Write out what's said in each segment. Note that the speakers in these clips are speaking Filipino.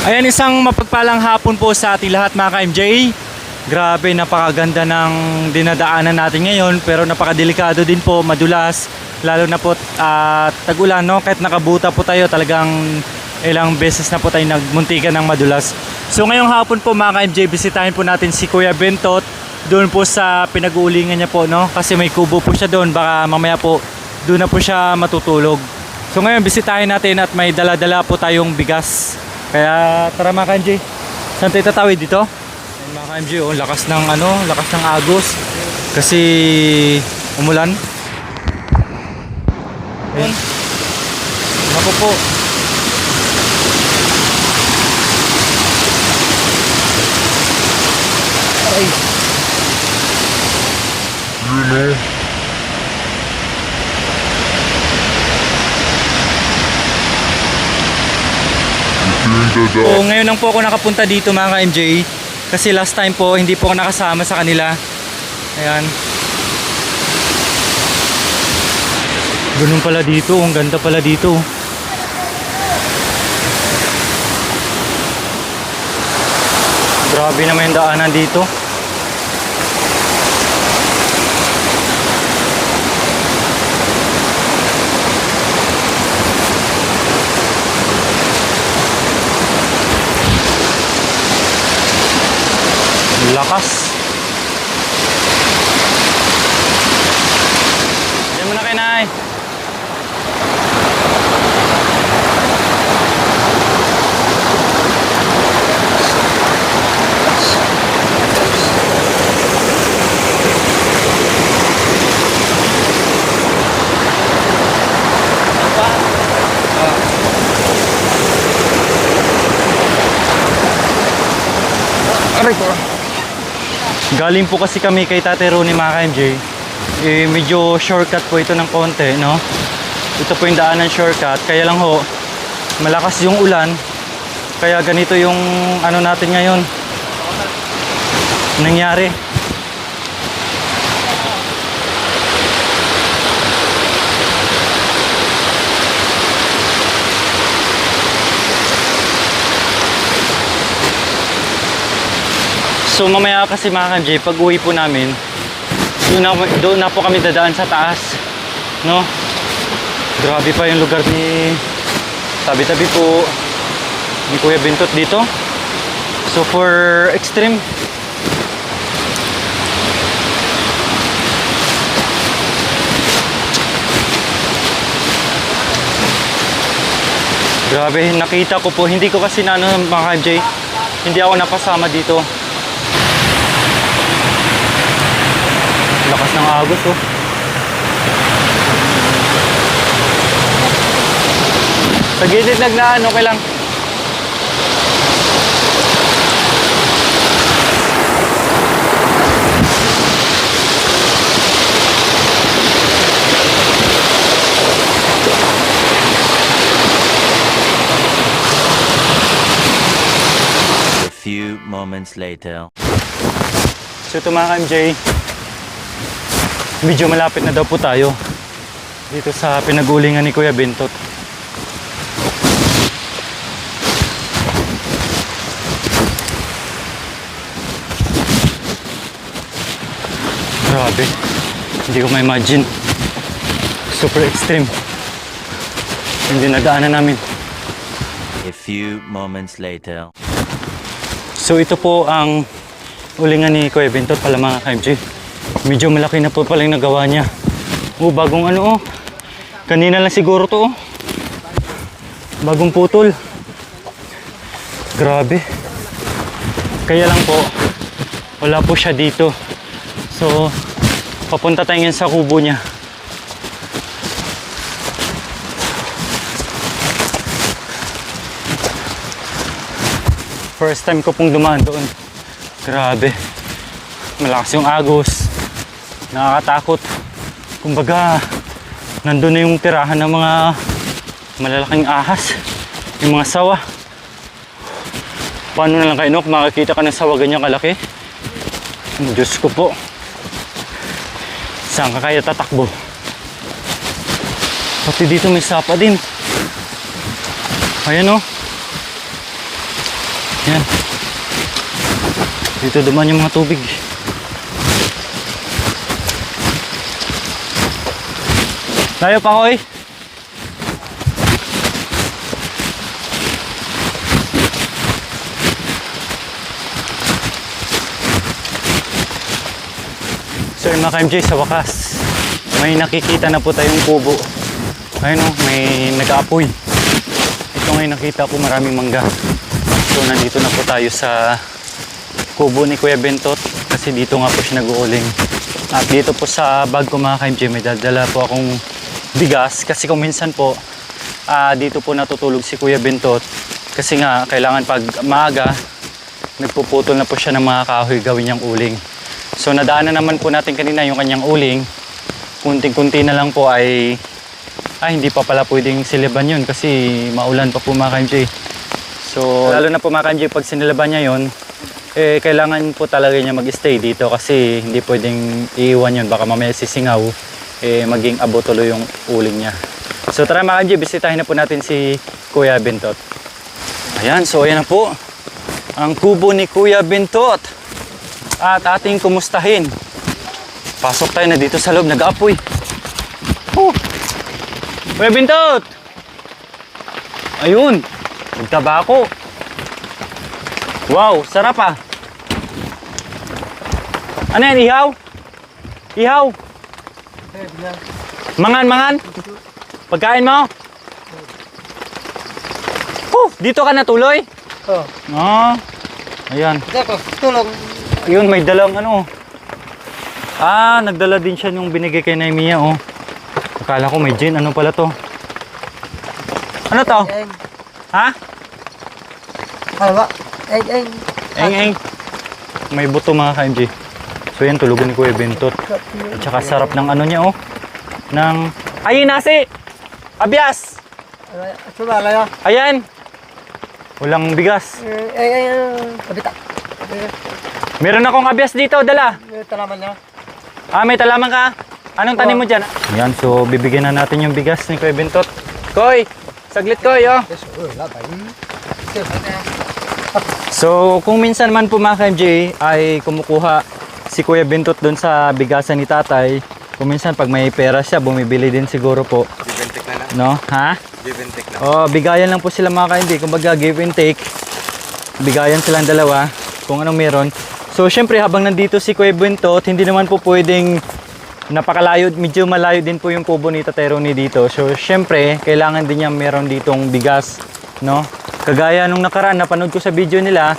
Ayan, isang mapagpalang hapon po sa ating lahat mga ka-MJ. Grabe, napakaganda ng dinadaanan natin ngayon, pero napakadelikado din po, madulas, lalo na po tag-ulan, no? Kahit nakabuta po tayo, talagang ilang beses na po tayo nagmuntikan ng madulas. So ngayong hapon po mga ka-MJ, bisitahin po natin si Kuya Bentot doon po sa pinag-uulingan niya po, no? Kasi may kubo po siya doon, baka mamaya po doon na po siya matutulog. So ngayon bisitahin natin at may dala-dala po tayong bigas. Kaya tara mga ka-MJ, saan tayo tatawid dito? Ayun, mga ka-MJ, oh, lakas ng lakas ng agos kasi umulan. Ayun. Naku po. Ay. So ngayon lang po ako nakapunta dito mga ka-MJ, kasi last time po hindi po ako nakasama sa kanila. Ayan. Ganun pala dito, ang ganda pala dito. Grabe naman yung daanan dito. Lakas. Diyan mo na kay Nay. Aray ko. Galing po kasi kami kay Tate Ronnie mga ka-MJ. Medyo shortcut po ito ng konti, no? Ito po yung daanan shortcut. Kaya lang ho, malakas yung ulan. Kaya ganito yung natin ngayon. Nangyari. So mamaya kasi mga ka-MJ, pag uwi po namin, doon na po kami dadaan sa taas, no? Grabe pa yung lugar ni tabi-tabi po ni Kuya Bentot dito. So for extreme, grabe, nakita ko po, hindi ko kasi mga ka-MJ, hindi ako napasama dito. Lakas ng agos, oh. Sa gilid nagnaan, okay lang. A few moments later. So ito mga ka-MJ, medyo malapit na daw po tayo dito sa pinag-ulingan ni Kuya Bentot. Grabe, hindi ko ma-imagine, super extreme yung dinadaanan namin. A few moments later. So ito po ang ulingan ni Kuya Bentot pala mga ka-MJ. Medyo malaki na po pala yung nagawa niya. Bagong kanina lang siguro to, bagong putol. Grabe. Kaya lang po, wala po siya dito. So, papunta tayo ngayon sa kubo niya. First time ko pong dumaan doon. Grabe. Malakas yung agos. Nakakatakot. Kumbaga, nandun na yung tirahan ng mga malalaking ahas. Yung mga sawa. Paano na lang kayo, kung makakita ka ng sawa ganyan kalaki? Diyos ko po. Saan ka kaya tatakbo? Pati dito may sapa din. Ayan, oh. Yan. Dito duman yung mga tubig. Layo pa, Koy. So yun mga ka-MJ, sa wakas, may nakikita na po tayong kubo. Ayun o, may nag-aapoy. Ito ngayon nakita ko maraming mangga. So nandito na po tayo sa kubo ni Kuya Bentot kasi dito nga po siya nag-uuling. At dito po sa bag ko mga ka-MJ, may dadala po akong bigas kasi kung minsan po dito po natutulog si Kuya Bentot kasi nga kailangan pag maaga nagpuputol na po siya ng mga kahoy gawin niyang uling. So nadaanan naman po natin kanina yung kanyang uling. Kunting-kunti na lang po ay hindi pa pala pwedeng siliban yun kasi maulan pa po mga ka-MJ. So lalo na po mga ka-MJ pag sinilaban niya yun, kailangan po talaga niya mag-stay dito kasi hindi pwedeng iiwan yun. Baka mamaya sisingaw, maging abo tuloy yung uling niya. So tara mga ka-MJ, bisitahin na po natin si Kuya Bentot. Ayan, so ayan na po ang kubo ni Kuya Bentot. At ating kumustahin. Pasok tayo na dito sa loob, nag-aapoy. Kuya Bentot! Ayun, nagtabako. Wow, sarap ah. Ano yan, ihaw? Ihaw? Mangan? Pagkain mo? Dito ka natuloy? Oh. Ayan. Dako, tulong. Ayun, may dalang ano. Nagdala din siya nung binigay kay Naimia, oh. Akala ko may gin. Ano pala to? Ano to? Eng. Ha? Ano ba? Eng. Eng. May buto mga ka-MJ. So yan, tulugan ni Kuya Bentot. At saka sarap ng ano niya, oh. Ay, nasi! Abyas! Sumala ya. Ayan! Walang bigas. Kabita. Meron akong abyas dito, dala. Talaman niya. May talaman ka? Anong tanim mo dyan? Yan, so bibigyan na natin yung bigas ni Kuya Bentot. Koy! Saglit, Koy, oh. So, kung minsan man po mga ka-MJ ay kumukuha si Kuya Bentot doon sa bigasan ni tatay, kung minsan pag may pera siya, bumibili din siguro po. Give and take na lang. No? Ha? Give and take na. Bigayan lang po sila mga ka-MJ. Kumbaga, give and take. Bigayan silang dalawa kung anong meron. So, syempre, habang nandito si Kuya Bentot, hindi naman po pwedeng napakalayo, medyo malayo din po yung kubo ni Tatay Ronnie dito. So, syempre, kailangan din niya meron ditong bigas, no? Kagaya nung nakaraan, napanood ko sa video nila,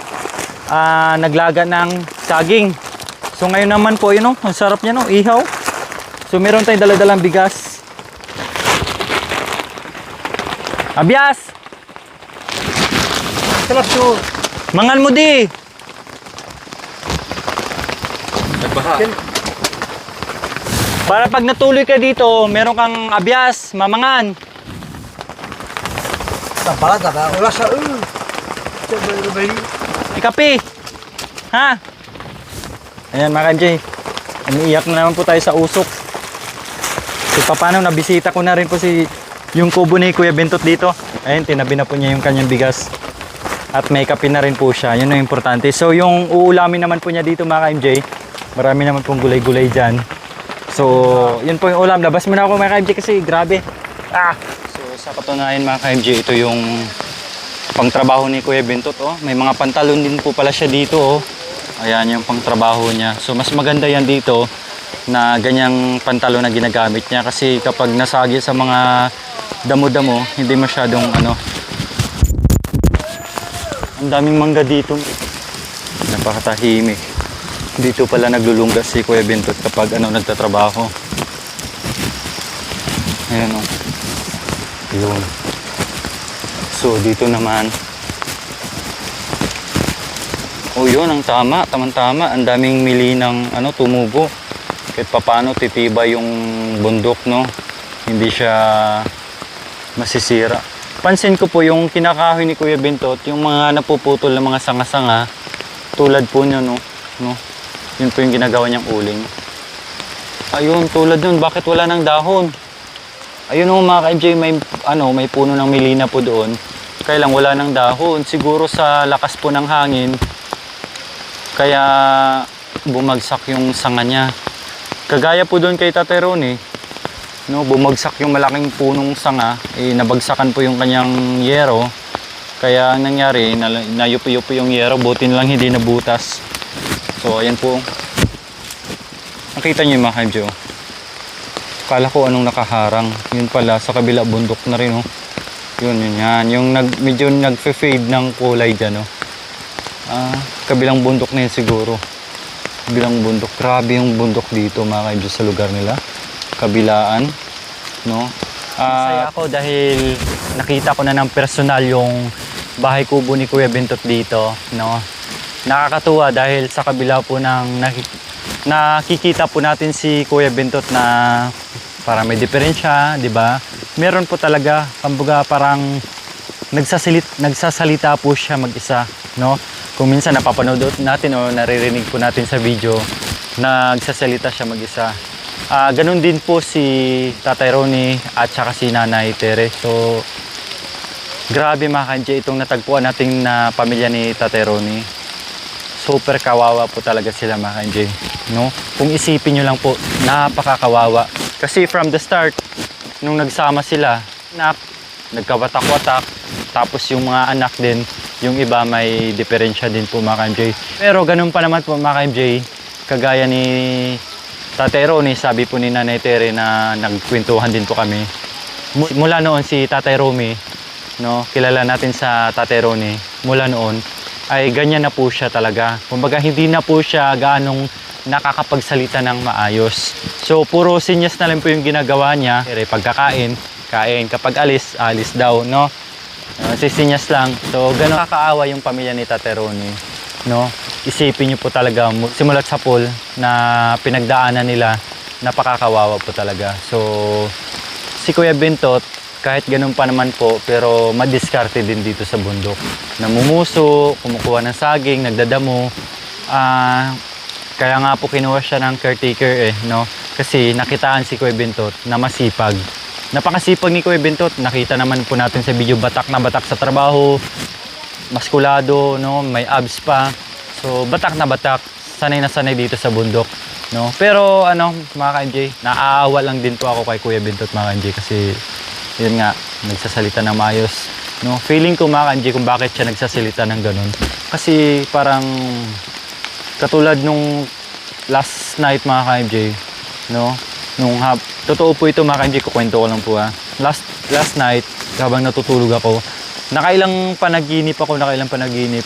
naglaga ng saging. So, ngayon naman po, yun, no? Ang sarap niya, no? Ihaw. So, meron tayong daladalang bigas. Abyas! Sarap to. Mangan mo di! Nagbaha. Para pag natuloy ka dito, meron kang abyas, mamangan. Tapala ba? Wala sa Ikapi! Ha? Ayan mga ka-MJ, umiiyak na naman po tayo sa usok. So paano, nabisita ko na rin po yung kubo ni Kuya Bentot dito. Ayun, tinabi na po niya yung kanyang bigas. At may kape na rin po siya, yun ang importante. So yung uulamin naman po niya dito mga ka-MJ, marami naman pong gulay-gulay dyan. So yun po yung ulam. Labas mo na ako mga ka-MJ kasi grabe. So sa katunayan mga ka-MJ, ito yung pangtrabaho ni Kuya Bentot. May mga pantalon din po pala siya dito. Ayan yung pangtrabaho niya. So mas maganda yan dito na ganyang pantalon na ginagamit niya. Kasi kapag nasagi sa mga damo-damo, hindi masyadong ano. Ang daming mangga dito. Napakatahimik. Dito pala naglulunggas si Kuya Bentot kapag nagtatrabaho. Ayan o. Yun. So dito naman. Yun ang tama. Tamang-tama. Ang daming mili ng tumubo. Kahit papaano titiba yung bundok, no? Hindi siya masisira. Pansin ko po yung kinakahoy ni Kuya Bentot, yung mga napuputol ng mga sanga-sanga, tulad po nyo, no? Yun po yung ginagawa niyang uling. Ayun, tulad nun, bakit wala ng dahon? Ayun mga ka-MJ, may puno ng milina po doon. Kaya lang wala ng dahon. Siguro sa lakas po ng hangin, kaya bumagsak yung sanga niya. Kagaya po doon kay Tatay Ronnie, no, bumagsak yung malaking punong sanga, nabagsakan po yung kanyang yero. Kaya ang nangyari, nayupo-yupo yung yero, buti na lang hindi nabutas. So ayan po. Nakita niyo yung mga kaibyo. Kala ko anong nakaharang. Yun pala, sa kabila bundok na rin, oh. Yun yan. Yung medyo nagfe-fade ng kulay dyan, oh. Kabilang bundok na yun siguro. Kabilang bundok. Grabe yung bundok dito, mga kaibyo, sa lugar nila. Kabilaan, no? Masaya ako dahil nakita ko na ng personal yung bahay kubo ni Kuya Bentot dito, no? Nakakatuwa dahil sa kabila po ng nakikita po natin si Kuya Bentot na parang may diferensya, di ba? Meron po talaga, kumbaga parang nagsasalita po siya mag-isa, no? Kung minsan napapanood natin o naririnig po natin sa video, nagsasalita siya mag-isa. Ganun din po si Tatay Ronnie at saka si Nanay Tere. So, grabe mga kanji itong natagpuan nating na pamilya ni Tatay Ronnie. Super kawawa po talaga sila mga kanji, no? Kung isipin nyo lang po, napakakawawa. Kasi from the start, nung nagsama sila, nagkawatak-watak, tapos yung mga anak din, yung iba may diferensya din po mga kanji. Pero ganun pa naman po mga kanji, kagaya ni Tatay Ronnie, sabi po ni Nanay Tere na nagkwentuhan din po kami. Mula noon si Tatay Ronnie, no, kilala natin sa Tatay Ronnie, mula noon ay ganyan na po siya talaga. Kumbaga hindi na po siya gaanong nakakapagsalita ng maayos. So puro sinyas na lang po yung ginagawa niya. Pagkakain, kain. Kapag alis daw, no? Sisinyas lang. So gano'n kakaawa yung pamilya ni Tatay Ronnie, no? Isipin niyo po talaga, simulat sa pool na pinagdaanan nila, napakakawawa po talaga. So si Kuya Bentot, kahit ganun pa naman po, pero madiskarte din dito sa bundok. Namumuso, kumukuha ng saging, nagdadamo. Kaya nga po kinuha siya ng caretaker, no? Kasi nakitaan si Kuya Bentot na masipag. Napakasipag ni Kuya Bentot. Nakita naman po natin sa video, batak na batak sa trabaho, maskulado, no? May abs pa. So batak na batak, sanay na sanay dito sa bundok, no? Pero ano, mga ka-MJ, naaawa lang din po ako kay Kuya Bentot, mga ka-MJ, kasi yun nga, nagsasalita ng maayos, no? Feeling ko mga ka-MJ kung bakit siya nagsasalita ng ganun. Kasi parang katulad nung last night mga ka-MJ, no? Totoo po ito mga ka-MJ, kukwento ko lang po ha. Last night, habang natutulog ako, nakailang panaginip.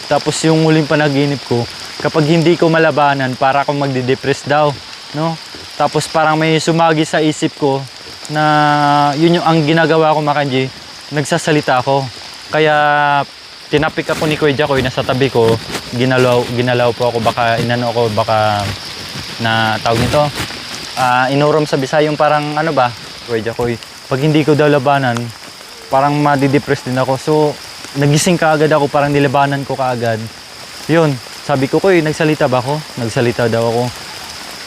Tapos yung huling panaginip ko, kapag hindi ko malabanan, para akong magde-depress daw, no? Tapos parang may sumagi sa isip ko na yun yung ang ginagawa ko mga kanji, nagsasalita ako. Kaya tinapik ako ni Kuya Jacoy, nasa tabi ko, ginalaw po ako, baka na tawag nito, inurom sa Bisayong parang ano ba, Kuya Jacoy, pag hindi ko daw labanan, parang madidepress din ako. So nagising kaagad ako, parang nilabanan ko kaagad. Yun, sabi ko, Kuya, nagsalita ba ako? Nagsalita daw ako.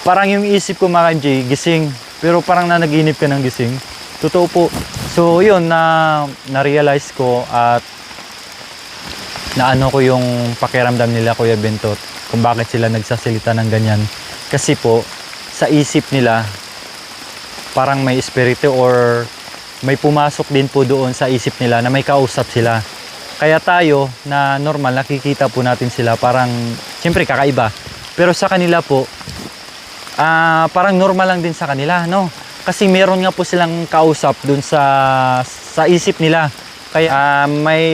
Parang yung isip ko mga kanji, gising. Pero parang nanaginip ka ng gising. Totoo po. So yun, na-realize ko at naano ko yung pakiramdam nila Kuya Bentot kung bakit sila nagsasalita ng ganyan. Kasi po, sa isip nila, parang may espiritu or may pumasok din po doon sa isip nila na may kausap sila. Kaya tayo na normal, nakikita po natin sila parang, siyempre kakaiba. Pero sa kanila po, parang normal lang din sa kanila, no? Kasi meron nga po silang kausap dun sa isip nila. Kaya may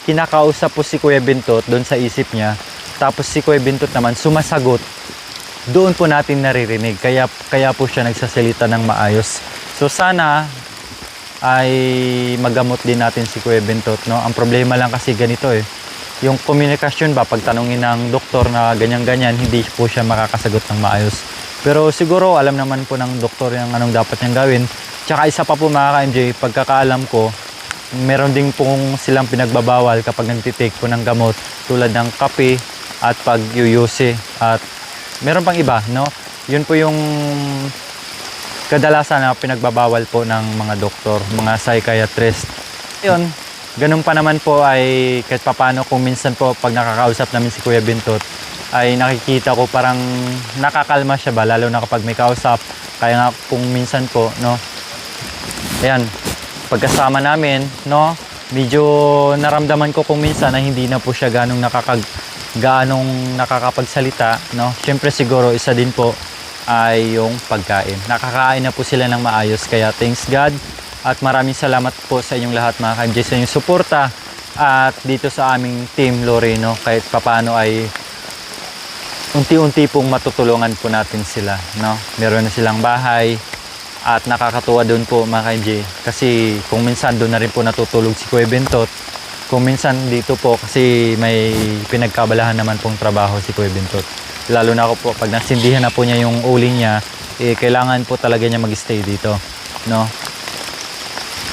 kinakausap po si Kuya Bentot dun sa isip niya. Tapos si Kuya Bentot naman sumasagot. Doon po natin naririnig. Kaya po siya nagsasalita ng maayos. So sana ay magamot din natin si Kuya Bentot, no? Ang problema lang kasi ganito yung komunikasyon ba, pag tanungin ng doktor na ganyan-ganyan, hindi po siya makakasagot ng maayos. Pero siguro alam naman po ng doktor yung anong dapat niyang gawin. Tsaka isa pa po mga ka-MJ, pagkakaalam ko, meron din pong silang pinagbabawal kapag nagtitake po ng gamot tulad ng kape at pagyuyusi. At meron pang iba, no? Yun po yung kadalasan na pinagbabawal po ng mga doktor, mga psychiatrist. Yun, ganun pa naman po ay kahit papano kung minsan po pag nakakausap namin si Kuya Bintot ay nakikita ko parang nakakalma siya ba lalo na kapag may kausap. Kaya nga kung minsan po, no, ayan, pagkasama namin, no, medyo naramdaman ko kung minsan na hindi na po siya ganong nakakapagsalita, no. Siyempre siguro isa din po ay yung pagkain. Nakakain na po sila ng maayos, kaya thanks God at maraming salamat po sa inyong lahat mga ka-MJ sa inyong suporta at dito sa aming Team Loreno kahit papano ay unti-unti pong matutulungan po natin sila, no. Meron na silang bahay at nakakatuwa doon po mga ka-MJ kasi kung minsan doon na rin po natutulog si Kuya Bintot, kung minsan dito po kasi may pinagkabalahan naman pong trabaho si Kuya Bintot. Lalo na ako po pag nasindihan na po niya yung uling niya, kailangan po talaga niya mag-stay dito, no.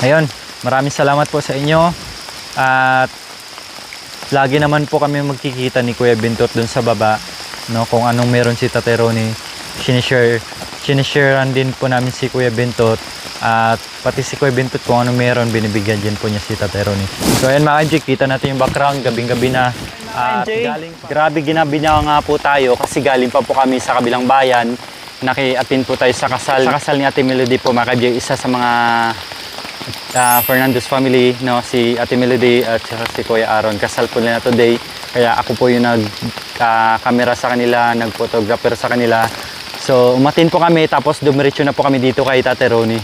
Ayun, maraming salamat po sa inyo at lagi naman po kami magkikita ni Kuya Bintot doon sa baba, no, kung anong meron si Tatay Ronnie, sinisharean din po namin si Kuya Bintot at pati si Kuya Bintot kung anong meron binibigyan din po niya si Tatay Ronnie. So ayan mga ka-MJ, kita natin yung background, gabing-gabi na. At grabe ginabi niya nga po tayo kasi galing pa po kami sa kabilang bayan. Naki-attend po tayo sa kasal ni Ate Melody po mga ka-MJ, isa sa mga Fernandez family, no, si Ate Melody at si Kuya Aaron. Kasal po nila today. Kaya ako po yung nag-camera sa kanila, nag-photographer sa kanila. So umatin po kami tapos dumiretso na po kami dito kay Tatay Ronnie.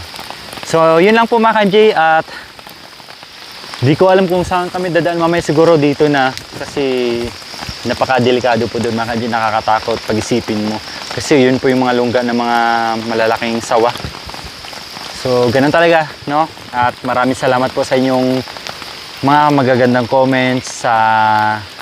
So yun lang po mga ka-MJ at di ko alam kung saan kami dadaan mamaya, siguro dito na kasi napaka-delikado po doon mga ka-MJ, nakakatakot pag-isipin mo. Kasi yun po yung mga lungga ng mga malalaking sawa. So ganun talaga, no? At maraming salamat po sa inyong mga magagandang comments sa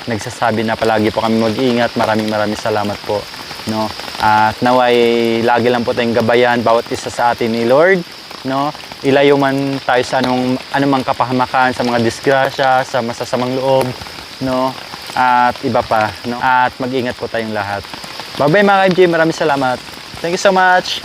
nagsasabi na palagi po kami mag-iingat. Maraming salamat po, no? At naway lagi lang po tayong gabayan bawat isa sa atin ni Lord, no? Ilayo man tayo sa anumang kapahamakan, sa mga disgrasya, sa masasamang loob, no? At iba pa, no? At mag-ingat po tayong lahat. Bye-bye mga ka-MJ, maraming salamat. Thank you so much.